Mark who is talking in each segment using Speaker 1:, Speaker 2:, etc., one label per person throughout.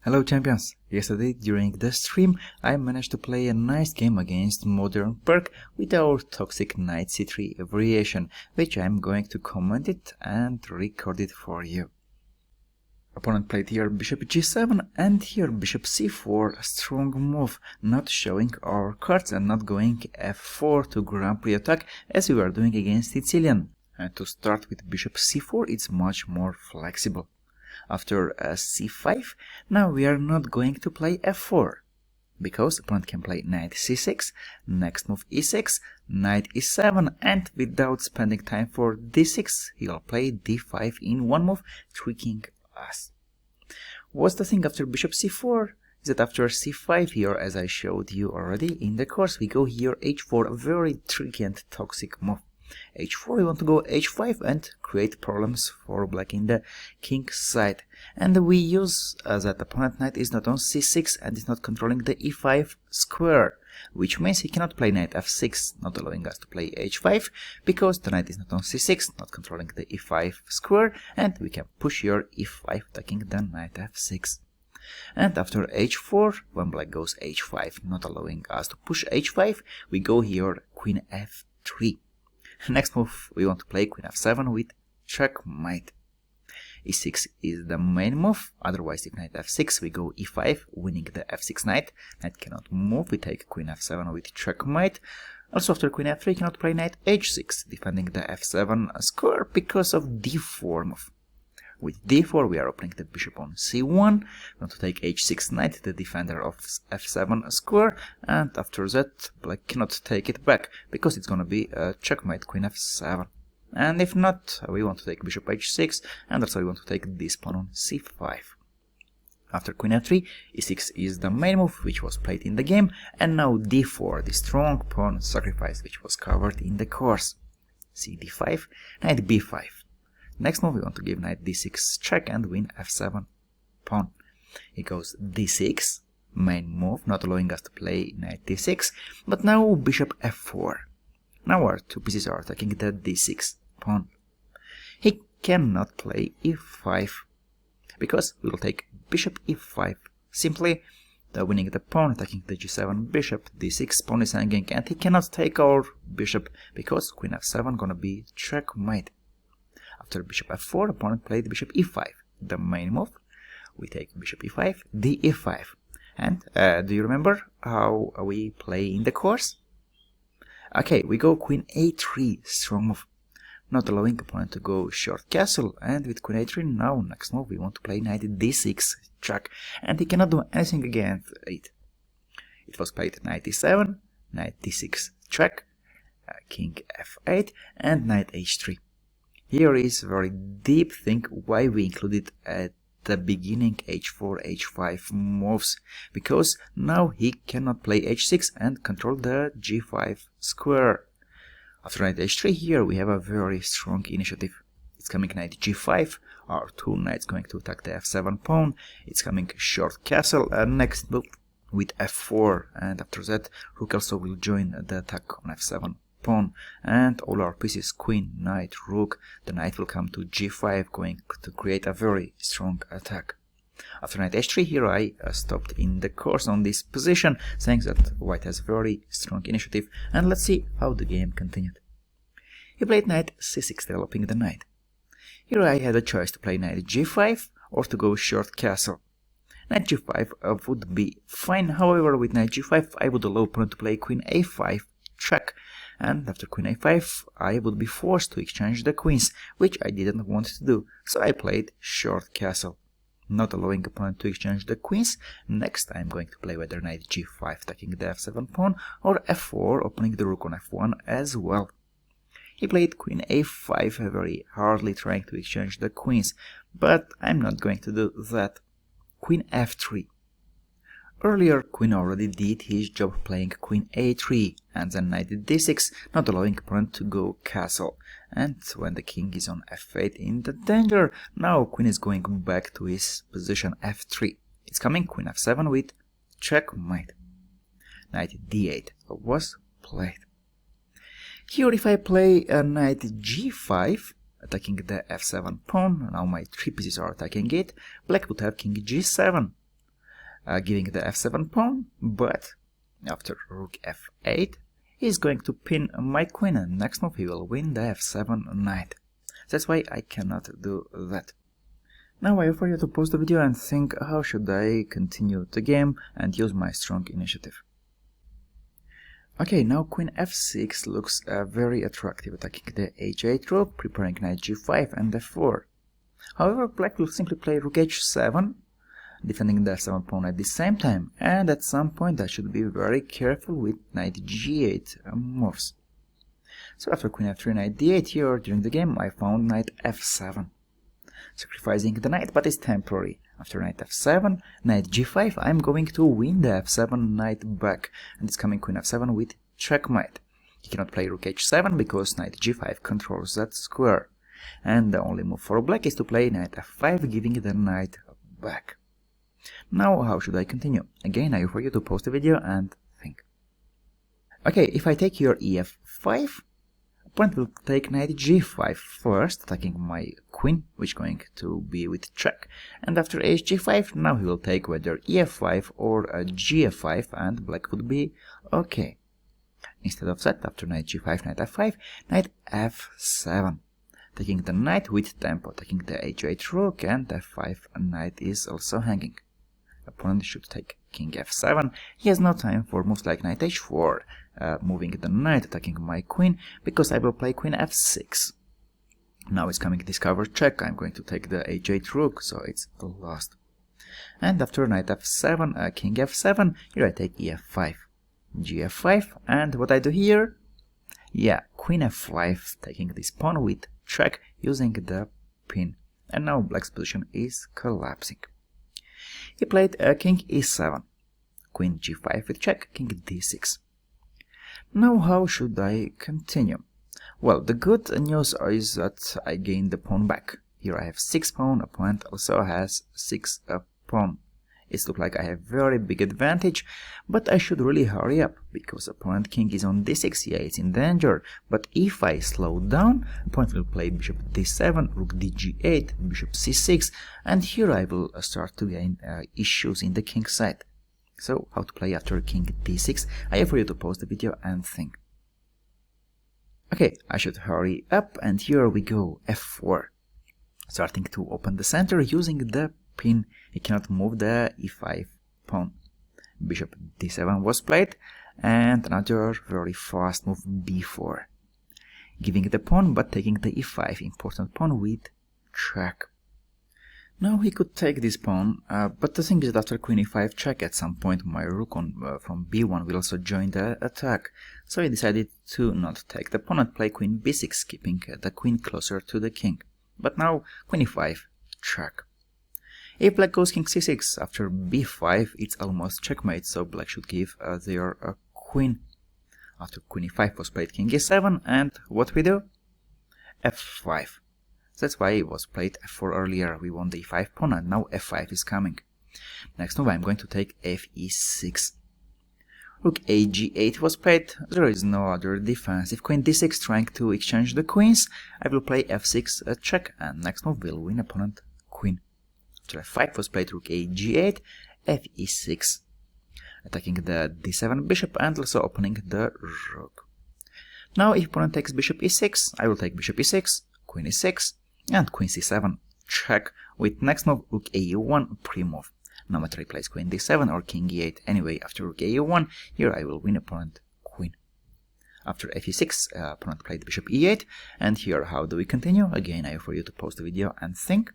Speaker 1: Hello champions! Yesterday during the stream I managed to play a nice game against Modern Pirc with our toxic knight c3 variation, which I'm going to comment it and record it for you. Opponent played here bishop g7 and here bishop c4, a strong move, not showing our cards and not going f4 to Grand Prix attack as we were doing against Sicilian. And to start with bishop c4 it's much more flexible. After c5, now we are not going to play f4, because opponent can play knight c6, next move e6, knight e7, and without spending time for d6, he'll play d5 in one move, tricking us. What's the thing after bishop c4? Is that after c5 here, as I showed you already in the course, we go here h4, a very tricky and toxic move. h4, we want to go h5 and create problems for black in the king side. And we use that opponent knight is not on c6 and is not controlling the e5 square, which means he cannot play knight f6, not allowing us to play h5, because the knight is not on c6, not controlling the e5 square, and we can push here e5, attacking the knight f6. And after h4, when black goes h5, not allowing us to push h5, we go here queen f3. Next move, we want to play queen f7 with checkmate. e6 is the main move, otherwise if knight f6 we go e5, winning the f6 knight. Knight cannot move, we take queen f7 with checkmate. Also after queen f3 cannot play knight h6, defending the f7 square because of d4 move. With d4 we are opening the bishop on c1, we want to take h6 knight, the defender of f7 square, and after that black cannot take it back, because it's gonna be a checkmate queen f7. And if not, we want to take bishop h6, and also we want to take this pawn on c5. After queen f3, e6 is the main move which was played in the game, and now d4, the strong pawn sacrifice which was covered in the course. cd5, knight b5. Next move we want to give knight d6 check and win f7 pawn. He goes d6, main move, not allowing us to play knight d6, but now bishop f4. Now our two pieces are attacking the d6 pawn. He cannot play e5, because we will take bishop e5, simply winning the pawn, attacking the g7 bishop, d6 pawn is hanging, and he cannot take our bishop, because queen f7 gonna be checkmate. After bishop f4, opponent played bishop e5, the main move. We take bishop e5, d e5. And do you remember how we play in the course? Okay, we go queen a3, strong move, not allowing opponent to go short castle. And with queen a3, now next move we want to play knight d6 check, and he cannot do anything against it. It was played knight e7, knight d6 check, king f8, and knight h3. Here is a very deep thing why we included at the beginning h4, h5 moves, because now he cannot play h6 and control the g5 square. After knight h3 here we have a very strong initiative. It's coming knight g5, our two knights going to attack the f7 pawn, it's coming short castle, and next move with f4, and after that rook also will join the attack on f7 pawn, and all our pieces, queen, knight, rook, the knight will come to g5, going to create a very strong attack. After knight h3 here I stopped in the course on this position, saying that white has very strong initiative, and let's see how the game continued. He played knight c6, developing the knight. Here I had a choice to play knight g5 or to go short castle. Knight g5 would be fine, however with knight g5 I would allow opponent to play queen a5 check, and after queen a5 I would be forced to exchange the queens, which I didn't want to do, so I played short castle, not allowing opponent to exchange the queens. Next I'm going to play whether knight g5 attacking the f7 pawn or f4 opening the rook on f1 as well. He played queen a5, very hardly trying to exchange the queens, but I'm not going to do that. Queen f3. Earlier, queen already did his job playing queen a3, and then knight d6, not allowing opponent to go castle. And when the king is on f8 in the danger, now queen is going back to his position f3. It's coming queen f7 with checkmate. Knight d8 was played. Here if I play a knight g5, attacking the f7 pawn, now my three pieces are attacking it, black would have king g7. giving the f7 pawn, but after rook f8, he's going to pin my queen, and next move he will win the f7 knight. That's why I cannot do that. Now I offer you to pause the video and think how should I continue the game and use my strong initiative. Okay, now queen f6 looks very attractive, attacking the h8 rook, preparing knight g5 and f4. However, black will simply play rook h7, defending the f7 pawn at the same time, and at some point I should be very careful with knight g8 moves. So after queen f3, knight d8, here during the game I found knight f7, sacrificing the knight, but it's temporary. After knight f7, knight g5, I'm going to win the f7 knight back, and it's coming queen f7 with checkmate. He cannot play rook h7 because knight g5 controls that square, and the only move for black is to play knight f5, giving the knight back. Now how should I continue? Again, I offer you to pause the video and think. Okay, if I take here ef5, opponent will take knight g5 first, attacking my queen, which is going to be with check, and after hg5, now he will take whether ef5 or gf5, and black would be okay. Instead of that, after knight g5, knight f5, knight f7, taking the knight with tempo, taking the h8 rook, and f5 knight is also hanging. Opponent should take king f7. He has no time for moves like knight h4, moving the knight, attacking my queen, because I will play queen f6. Now it's coming discover check. I'm going to take the h8 rook, so it's lost. And after knight f7, king f7, here I take ef5, gf5, and what I do here? Yeah, queen f5, taking this pawn with check, using the pin. And now black's position is collapsing. He played king e7, queen g5 with check, king d6. Now how should I continue? Well, the good news is that I gained the pawn back. Here I have 6 pawn, opponent also has 6 pawn. It looks like I have very big advantage, but I should really hurry up, because opponent king is on d6, yeah, it's in danger, but if I slow down, opponent will play bishop d7, rook dg8, bishop c6, and here I will start to gain issues in the king side. So, how to play after king d6? I offer you to pause the video and think. Okay, I should hurry up, and here we go, f4. Starting to open the center using the pin. He cannot move the e5 pawn. Bishop d7 was played, and another very fast move b4, giving the pawn but taking the e5 important pawn with check. Now he could take this pawn, but the thing is that after queen e5 check, at some point my rook from b1 will also join the attack, so he decided to not take the pawn and play queen b6, keeping the queen closer to the king. But now queen e5 check. If black goes king c6 after b5, it's almost checkmate, so black should give their queen. After queen e5 was played king e7, and what we do? f5. That's why it was played f4 earlier. We won the e5 pawn, and now f5 is coming. Next move I'm going to take fe6. Rook ag8 was played. There is no other defense. If queen d6 trying to exchange the queens, I will play f6 check, and next move will win opponent queen. After f5 was played rook ag8, fe6, attacking the d7 bishop and also opening the rook. Now if opponent takes bishop e6, I will take bishop e6, queen e6, and queen c7 check, with next move rook au1 pre-move. No matter he plays queen d7 or king e8, anyway after rook au1, here I will win opponent queen. After fe6, opponent played bishop e8, and here how do we continue? Again I offer you to pause the video and think.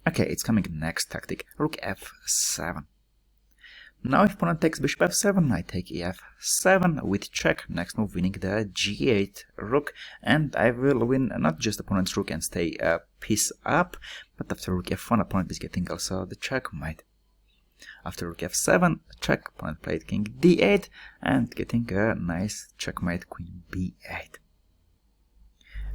Speaker 1: Okay, it's coming next tactic, rook f7. Now if opponent takes bishop f7, I take ef7 with check, next move winning the g8 rook, and I will win not just opponent's rook and stay piece up, but after rook f1, opponent is getting also the checkmate. After rook f7, check, opponent played king d8, and getting a nice checkmate, queen b8.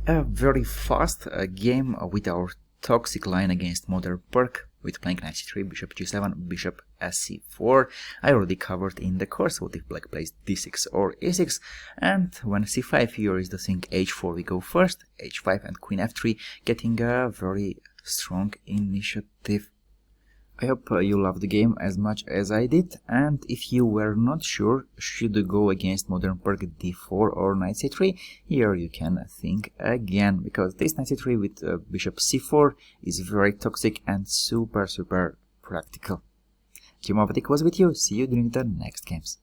Speaker 1: A very fast game with our toxic line against Modern Pirc, with playing knight c3, bishop g7, bishop sc4. I already covered in the course what if black plays d6 or a6, and when c5 here is the thing, h4 we go first, h5 and queen f3, getting a very strong initiative. I hope you loved the game as much as I did, and if you were not sure should you go against Modern Pirc d4 or knight c3, here you can think again, because this knight c3 with bishop c4 is very toxic and super practical. Chessmood was with you, see you during the next games.